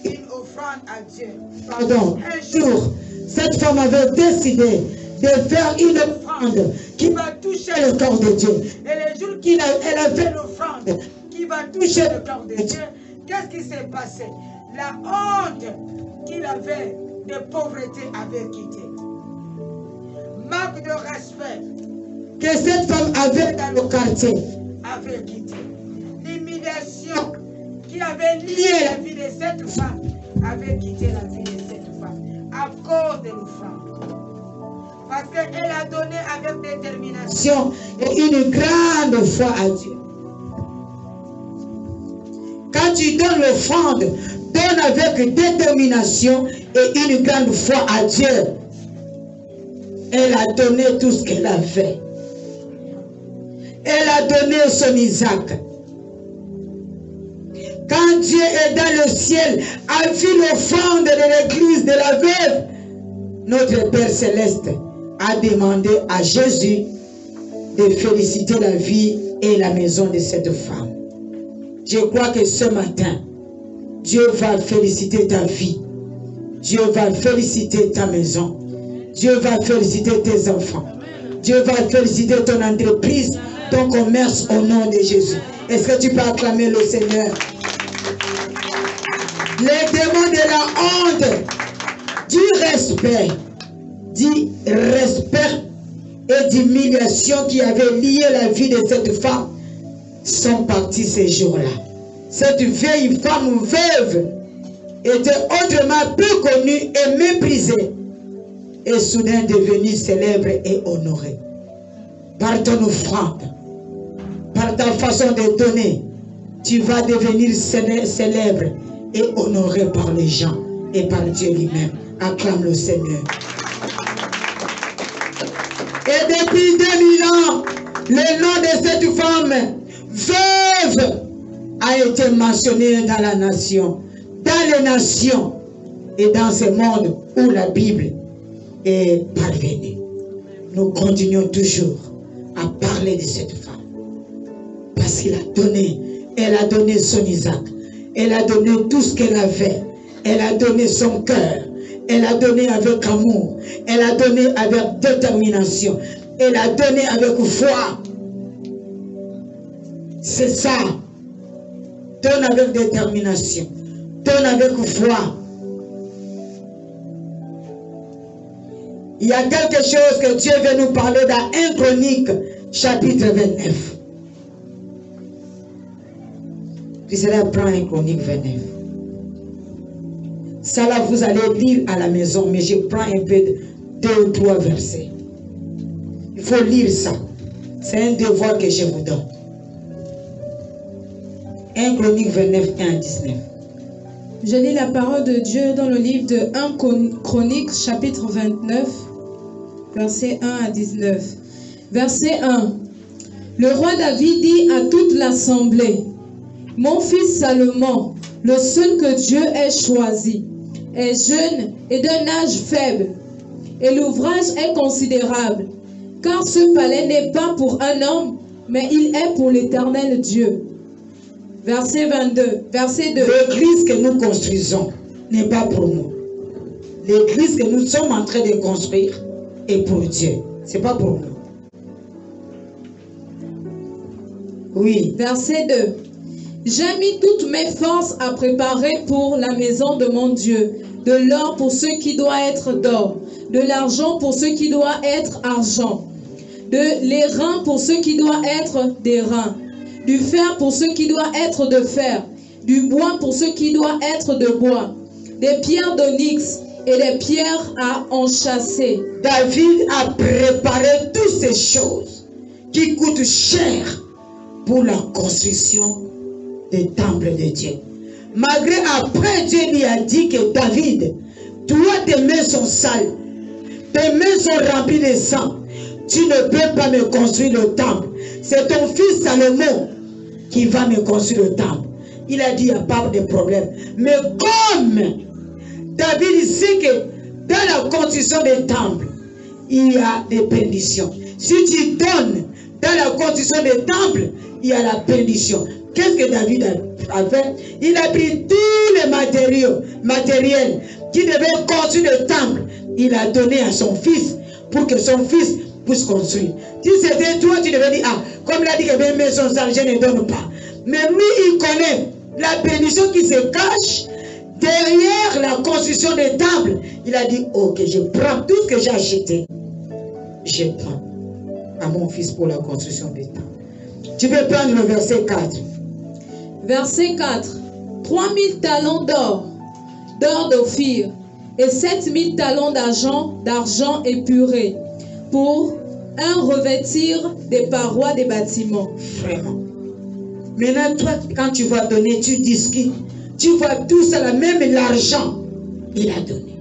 une offrande à Dieu. Pardon, un jour, cette femme avait décidé de faire une offrande qui va toucher le corps de Dieu. Et le jour qu'elle a fait l'offrande qui va toucher le corps de Dieu, qu'est-ce qui s'est passé? La honte qu'il avait de pauvreté avait quitté. Manque de respect que cette femme avait dans le quartier avait quitté. L'humiliation qui avait lié la vie de cette femme avait quitté la vie de cette femme à cause de l'offrande. Parce qu'elle a donné avec détermination et une grande foi à Dieu. Quand tu donnes l'offrande, donne avec détermination et une grande foi à Dieu. Elle a donné tout ce qu'elle avait. Elle a donné son Isaac. Quand Dieu est dans le ciel, a vu l'offrande de l'église de la veuve, notre Père Céleste a demandé à Jésus de féliciter la vie et la maison de cette femme. Je crois que ce matin, Dieu va féliciter ta vie. Dieu va féliciter ta maison. Dieu va féliciter tes enfants. Dieu va féliciter ton entreprise, ton commerce au nom de Jésus. Est-ce que tu peux acclamer le Seigneur? Les démons de la honte, du respect et d'humiliation qui avaient lié la vie de cette femme sont partis ces jours-là. Cette vieille femme veuve était autrement peu connue et méprisée et soudain devenue célèbre et honorée. Par ton offrande, par ta façon de donner, tu vas devenir célèbre et honoré par les gens et par Dieu lui-même. Acclame le Seigneur. Et depuis 2000 ans, le nom de cette femme veuve a été mentionné dans la nation, dans les nations et dans ce monde où la Bible est parvenue. Nous continuons toujours à parler de cette femme parce qu'elle a donné, elle a donné son Isaac, elle a donné tout ce qu'elle avait, elle a donné son cœur, elle a donné avec amour, elle a donné avec détermination, elle a donné avec foi. C'est ça. Donne avec détermination, donne avec foi. Il y a quelque chose que Dieu veut nous parler dans 1 Chronique, chapitre 29. Puis cela prend 1 Chronique 29. Ça là, vous allez lire à la maison, mais je prends un peu de 2 ou 3 versets. Il faut lire ça. C'est un devoir que je vous donne. 1 Chronique 29, 1 à 19. Je lis la parole de Dieu dans le livre de 1 Chronique, chapitre 29, versets 1 à 19. Verset 1. Le roi David dit à toute l'assemblée: Mon fils Salomon, le seul que Dieu ait choisi, est jeune et d'un âge faible, et l'ouvrage est considérable, car ce palais n'est pas pour un homme, mais il est pour l'Éternel Dieu. Verset 22, verset 2. L'église que nous construisons n'est pas pour nous. L'église que nous sommes en train de construire est pour Dieu. Ce n'est pas pour nous. Oui. Verset 2. J'ai mis toutes mes forces à préparer pour la maison de mon Dieu, de l'or pour ce qui doit être d'or, de l'argent pour ce qui doit être argent, de l'airain pour ce qui doit être d'airain, du fer pour ce qui doit être de fer, du bois pour ce qui doit être de bois, des pierres d'onyx et des pierres à enchâsser. David a préparé toutes ces choses qui coûtent cher pour la construction des temples de Dieu. Malgré après, Dieu lui a dit que David, toi tes mains sont sales, tes mains sont remplies de sang, tu ne peux pas me construire le temple. C'est ton fils Salomon qui va me construire le temple. Il a dit, il n'y a pas de problème. Mais comme David sait que dans la construction des temples, il y a des perditions. Si tu donnes dans la construction des temples, il y a la perdition. Qu'est-ce que David a fait? Il a pris tous les matériels qui devaient construire le temple. Il a donné à son fils pour que son fils puisse construire. Si c'était toi, tu devais dire, ah, comme il a dit que mes mains sont sales, je ne donne pas. Mais lui, il connaît la perdition qui se cache derrière la construction des temples. Il a dit, ok, je prends tout ce que j'ai acheté. Je prends à mon fils pour la construction des temples. Tu peux prendre le verset 4. Verset 4. 3000 talents d'or d'Ophir, et 7000 talents d'argent épuré, pour un revêtir des parois des bâtiments. Vraiment. Maintenant, toi, quand tu vas donner, tu discutes. Tu vois tout ça, là, même l'argent, il a donné.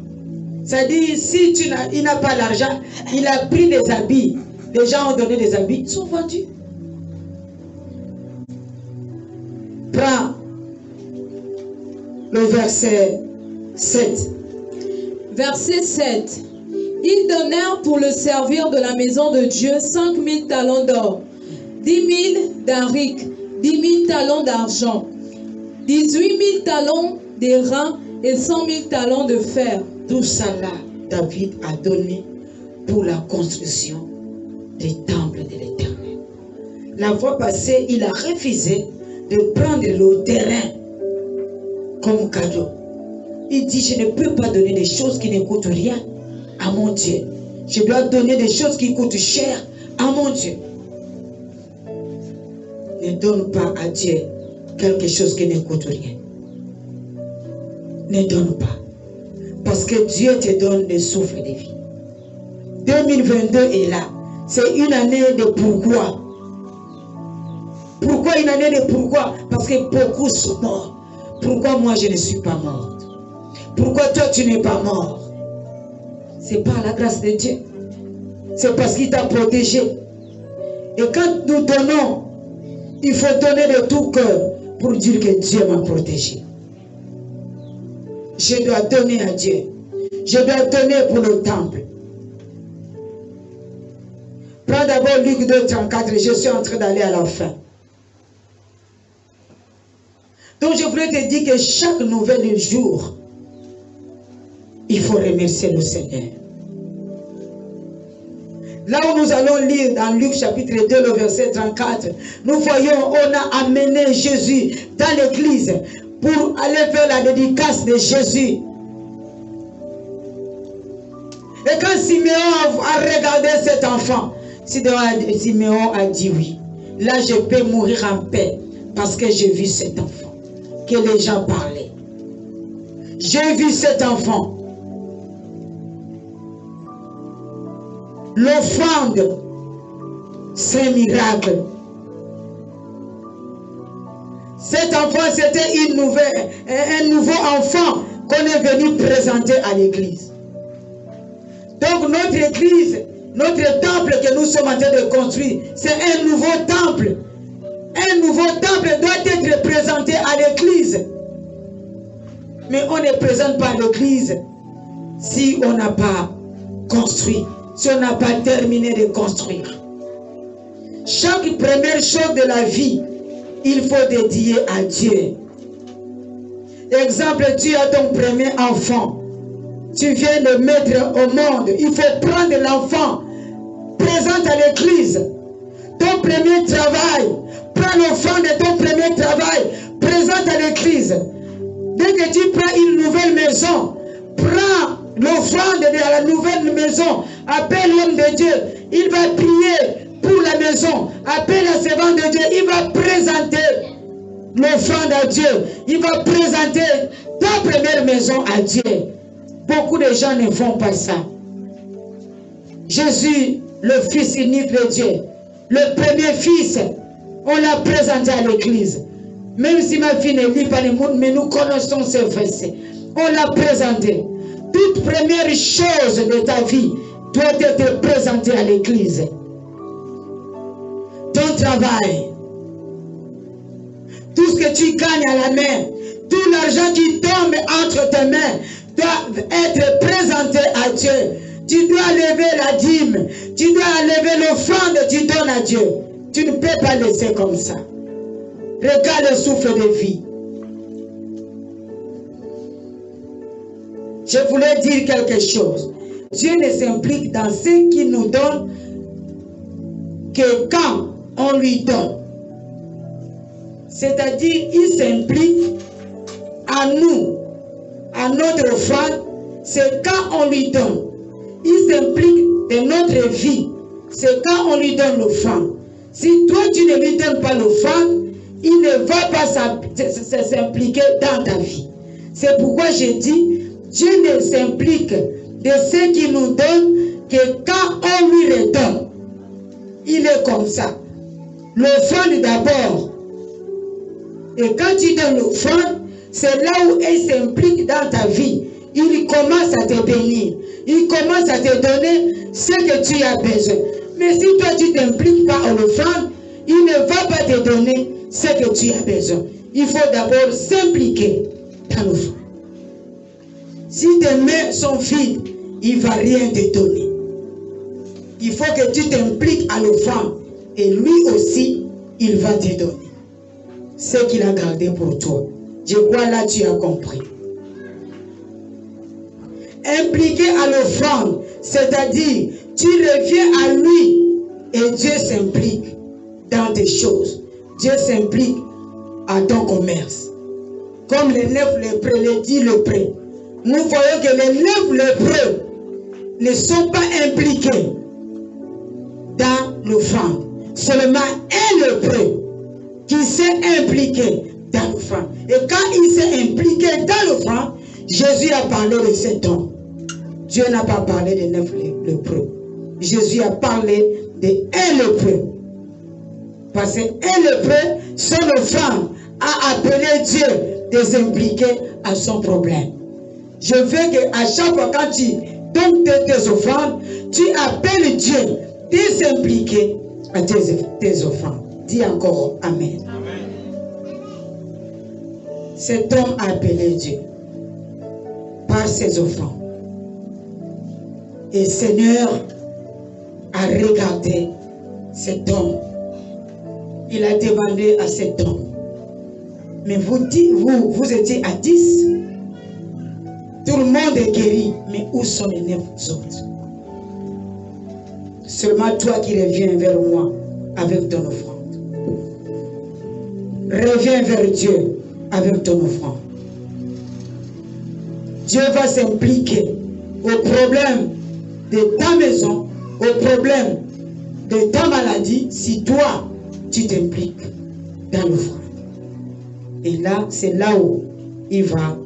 C'est-à-dire, si il n'a pas l'argent, il a pris des habits. Les gens ont donné des habits, ils sont vendus. Prends le verset 7. Verset 7. Ils donnèrent pour le servir de la maison de Dieu 5000 talents d'or, 10 000 d'aric, 10 000 talents d'argent, 18 000 talents d'airain et 100 000 talents de fer. Tout ça là, David a donné pour la construction des temples de l'Éternel. La fois passée, il a refusé de prendre le terrain comme cadeau. Il dit, je ne peux pas donner des choses qui ne coûtent rien à mon Dieu. Je dois donner des choses qui coûtent cher à mon Dieu. Ne donne pas à Dieu quelque chose qui ne coûte rien. Ne donne pas. Parce que Dieu te donne le souffle de vie. 2022 est là. C'est une année de pourquoi. Pourquoi une année de pourquoi? Parce que beaucoup sont morts. Pourquoi moi je ne suis pas morte? Pourquoi toi tu n'es pas mort? C'est par la grâce de Dieu. C'est parce qu'il t'a protégé. Et quand nous donnons, il faut donner de tout cœur pour dire que Dieu m'a protégé. Je dois donner à Dieu. Je dois donner pour le temple. Prends d'abord Luc 2, 34. Je suis en train d'aller à la fin. Donc je voulais te dire que chaque nouvel jour, il faut remercier le Seigneur. Là où nous allons lire dans Luc chapitre 2, le verset 34, nous voyons, on a amené Jésus dans l'église pour aller faire la dédicace de Jésus. Et quand Siméon a regardé cet enfant, Siméon a dit oui. Là, je peux mourir en paix parce que j'ai vu cet enfant que les gens parlaient. J'ai vu cet enfant. L'offrande, c'est un miracle. Cet enfant, c'était un nouveau enfant qu'on est venu présenter à l'église. Donc notre église, notre temple que nous sommes en train de construire, c'est un nouveau temple. un nouveau temple doit être présenté à l'église. Mais on ne présente pas l'église si on n'a pas construit, si on n'a pas terminé de construire. Chaque première chose de la vie, il faut dédier à Dieu. Exemple, tu as ton premier enfant. Tu viens de mettre au monde. Il faut prendre l'enfant, présente à l'église. Ton premier travail, prends l'offrande de ton premier travail, présente à l'église. Dès que tu prends une nouvelle maison, prends l'offrande de la nouvelle maison, appelle l'homme de Dieu, il va prier pour la maison, appelle la servante de Dieu, il va présenter l'offrande à Dieu, il va présenter ta première maison à Dieu. Beaucoup de gens ne font pas ça. Jésus, le Fils unique de Dieu, le premier fils, on l'a présenté à l'église. Même si ma fille ne lit pas le monde, mais nous connaissons ce verset. On l'a présenté. Toute première chose de ta vie doit être présentée à l'église. Ton travail, tout ce que tu gagnes à la main, tout l'argent qui tombe entre tes mains doit être présenté à Dieu. Tu dois lever la dîme, tu dois lever l'offrande, tu donnes à Dieu. Tu ne peux pas laisser comme ça. Regarde le souffle de vie. Je voulais dire quelque chose. Dieu ne s'implique dans ce qu'il nous donne que quand on lui donne. C'est-à-dire, il s'implique à nous, à notre offrande, c'est quand on lui donne. Il s'implique de notre vie, c'est quand on lui donne l'offrande. Si toi tu ne lui donnes pas l'offrande, il ne va pas s'impliquer dans ta vie. C'est pourquoi je dis, Dieu ne s'implique de ce qu'il nous donne que quand on lui redonne. Il est comme ça. L'offrande d'abord. Et quand tu donnes l'offrande, c'est là où elle s'implique dans ta vie. Il commence à te bénir. Il commence à te donner ce que tu as besoin. Mais si toi tu ne t'impliques pas en l'offrande, il ne va pas te donner ce que tu as besoin. Il faut d'abord s'impliquer dans l'offrande. Si tes mains sont vides, il ne va rien te donner. Il faut que tu t'impliques à l'offrande. Et lui aussi, il va te donner ce qu'il a gardé pour toi. Je crois là tu as compris. Impliqué à l'offrande, c'est-à-dire tu reviens à lui et Dieu s'implique dans tes choses. Dieu s'implique à ton commerce. Comme les 9 lépreux, les 10 lépreux. Nous voyons que les 9 lépreux ne sont pas impliqués dans l'offrande. Seulement un lépreux qui s'est impliqué dans l'offrande. Et quand il s'est impliqué dans l'offrande, Jésus a parlé de cet homme. Dieu n'a pas parlé de 9 lépreux. Jésus a parlé d'un lépreux. Parce qu'un lépreux, son offrande, a appelé Dieu de s'impliquer à son problème. Je veux qu'à chaque fois quand tu donnes tes offrandes, tu appelles Dieu de s'impliquer à tes offrandes. Dis encore Amen. Amen. Cet homme a appelé Dieu par ses offrandes. Et le Seigneur a regardé cet homme. Il a demandé à cet homme, mais vous étiez à 10. Tout le monde est guéri, mais où sont les 9 autres? Seulement toi qui reviens vers moi avec ton offrande. Reviens vers Dieu avec ton offrande. Dieu va s'impliquer au problème de ta maison, au problème de ta maladie, si toi, tu t'impliques dans l'offrande. Et là, c'est là où il va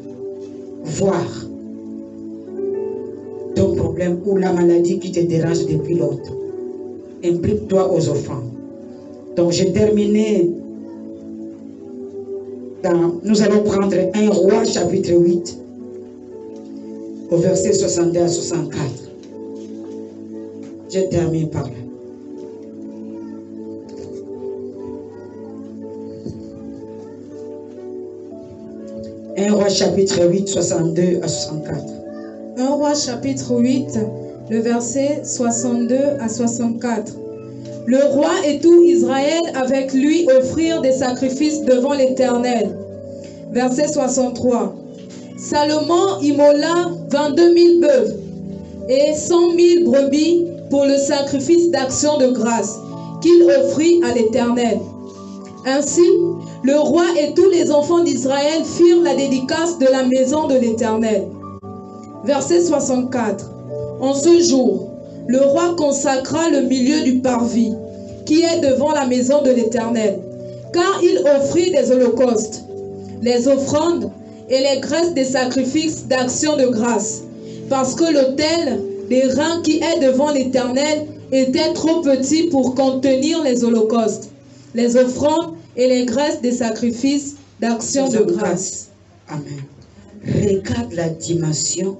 voir ton problème ou la maladie qui te dérange depuis longtemps. Implique-toi aux offrandes. Donc, j'ai terminé. Nous allons prendre 1 Roi chapitre 8 au verset 62 à 64. Je termine par là. Roi chapitre 8, 62 à 64. 1 Roi chapitre 8, le verset 62 à 64. Le roi et tout Israël avec lui offrirent des sacrifices devant l'Éternel. Verset 63. Salomon immola 22 000 bœufs et 100 000 brebis pour le sacrifice d'action de grâce qu'il offrit à l'Éternel. Ainsi, le roi et tous les enfants d'Israël firent la dédicace de la maison de l'Éternel. Verset 64. En ce jour, le roi consacra le milieu du parvis, qui est devant la maison de l'Éternel, car il offrit des holocaustes, les offrandes et les graisses des sacrifices d'action de grâce, parce que l'autel des reins qui est devant l'Éternel était trop petit pour contenir les holocaustes, les offrandes et les graisses des sacrifices d'action de grâce. Amen. Regarde la dimension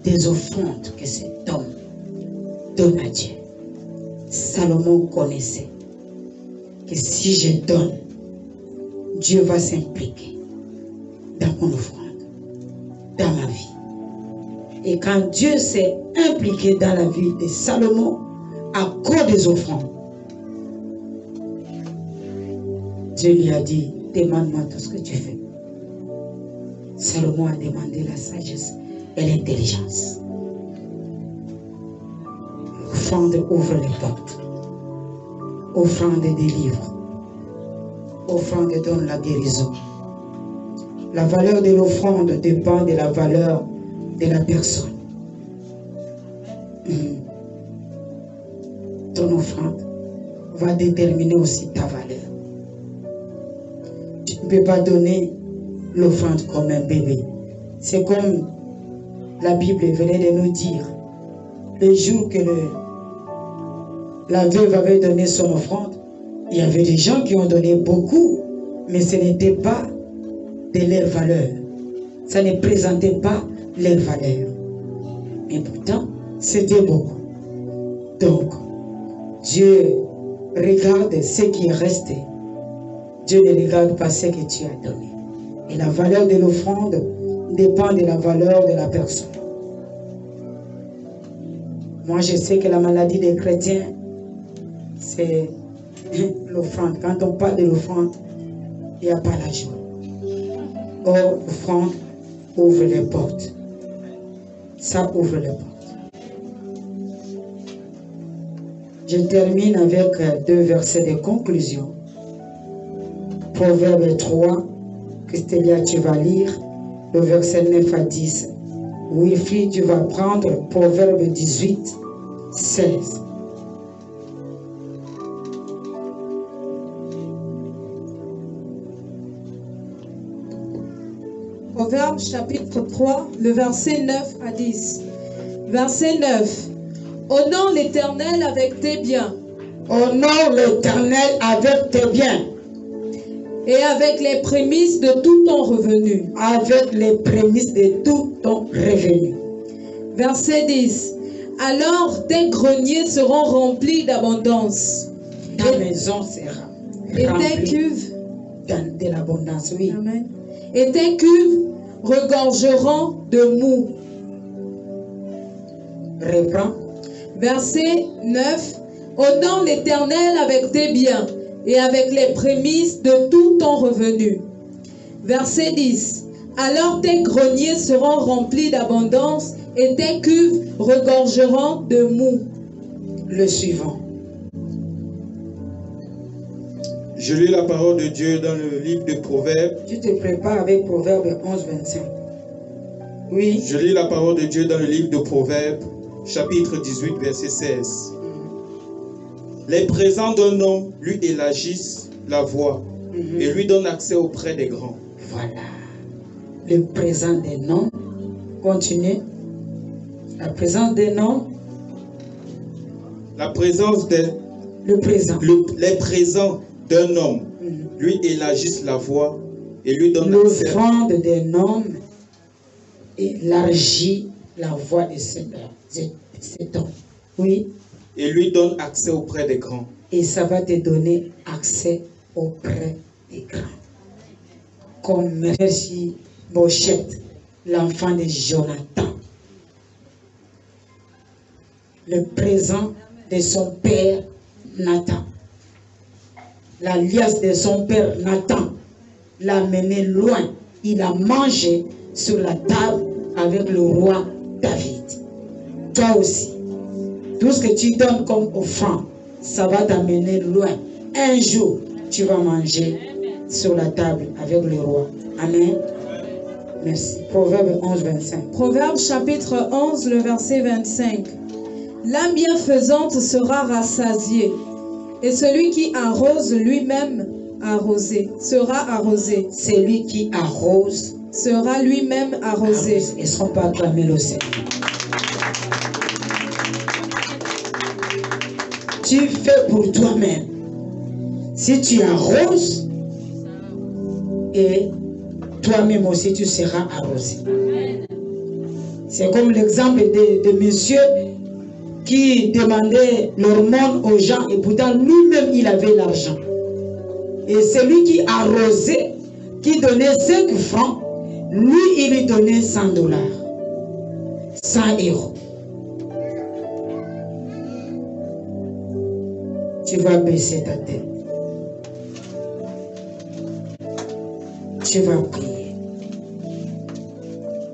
des offrandes que cet homme donne à Dieu. Salomon connaissait que si je donne, Dieu va s'impliquer dans mon offrande, dans ma vie. Et quand Dieu s'est impliqué dans la vie de Salomon à cause des offrandes, Dieu lui a dit, demande-moi tout ce que tu fais. Salomon a demandé la sagesse et l'intelligence. Offrande ouvre les portes. Offrande délivre. Offrande donne la guérison. La valeur de l'offrande dépend de la valeur de la personne. Ton offrande va déterminer aussi ta valeur. Tu ne peux pas donner l'offrande comme un bébé. C'est comme la Bible venait de nous dire. Le jour que la veuve avait donné son offrande, il y avait des gens qui ont donné beaucoup, mais ce n'était pas de leur valeur. Ça ne présentait pas leur valeur. Mais pourtant, c'était beaucoup. Donc, Dieu regarde ce qui est resté. Dieu ne regarde pas ce que tu as donné. Et la valeur de l'offrande dépend de la valeur de la personne. Moi, je sais que la maladie des chrétiens, c'est l'offrande. Quand on parle de l'offrande, il n'y a pas la joie. Or, l'offrande ouvre les portes. Ça ouvre les portes. Je termine avec 2 versets de conclusion. Proverbe 3, Christelia, tu vas lire le verset 9 à 10. Wilfried, tu vas prendre Proverbe 18, 16. Proverbe chapitre 3, le verset 9 à 10. Verset 9. Honore l'Éternel avec tes biens. Honore l'Éternel avec tes biens. Et avec les prémices de tout ton revenu. Avec les prémices de tout ton revenu. Verset 10. Alors tes greniers seront remplis d'abondance. Ta maison sera et remplie tes cuves de l'abondance, oui. Amen. Et tes cuves regorgeront de mou. Reprends. Verset 9. Honore l'Éternel avec tes biens et avec les prémices de tout ton revenu. Verset 10. Alors tes greniers seront remplis d'abondance et tes cuves regorgeront de mou. Le suivant. Je lis la parole de Dieu dans le livre de Proverbes. Tu te prépares avec Proverbe 11, 25. Oui. Je lis la parole de Dieu dans le livre de Proverbes, chapitre 18, verset 16. Les présents d'un homme lui élargissent la voie et lui donnent accès auprès des grands. Voilà. Le présent d'un homme. Continue. La présence d'un homme. La présence de... Le présent. Les présents d'un homme lui élargissent la voie et lui donnent accès. L'offrande d'un homme élargit la voie de cet homme. Oui. Et lui donne accès auprès des grands. Et ça va te donner accès auprès des grands. comme Mephibosheth, l'enfant de Jonathan. Le présent de son père Nathan. L'alliance de son père Nathan l'a mené loin. Il a mangé sur la table avec le roi David. Toi aussi, tout ce que tu donnes comme offrande, ça va t'amener loin. Un jour, tu vas manger sur la table avec le roi. Amen. Merci. Proverbe 11, 25. Proverbe chapitre 11, le verset 25. L'âme bienfaisante sera rassasiée, et celui qui arrose lui-même arrosé sera arrosé. Celui qui arrose sera lui-même arrosé. Ils ne seront pas acclamés le Seigneur. Tu fais pour toi-même. Si tu arroses, et toi-même aussi tu seras arrosé. C'est comme l'exemple de monsieur qui demandait l'hormone aux gens et pourtant lui-même il avait l'argent. Et celui qui arrosait, qui donnait 5 francs, lui il lui donnait 100 $, 100 €. Tu vas baisser ta tête. Tu vas prier.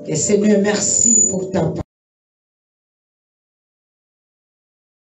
Et Seigneur, merci pour ta parole.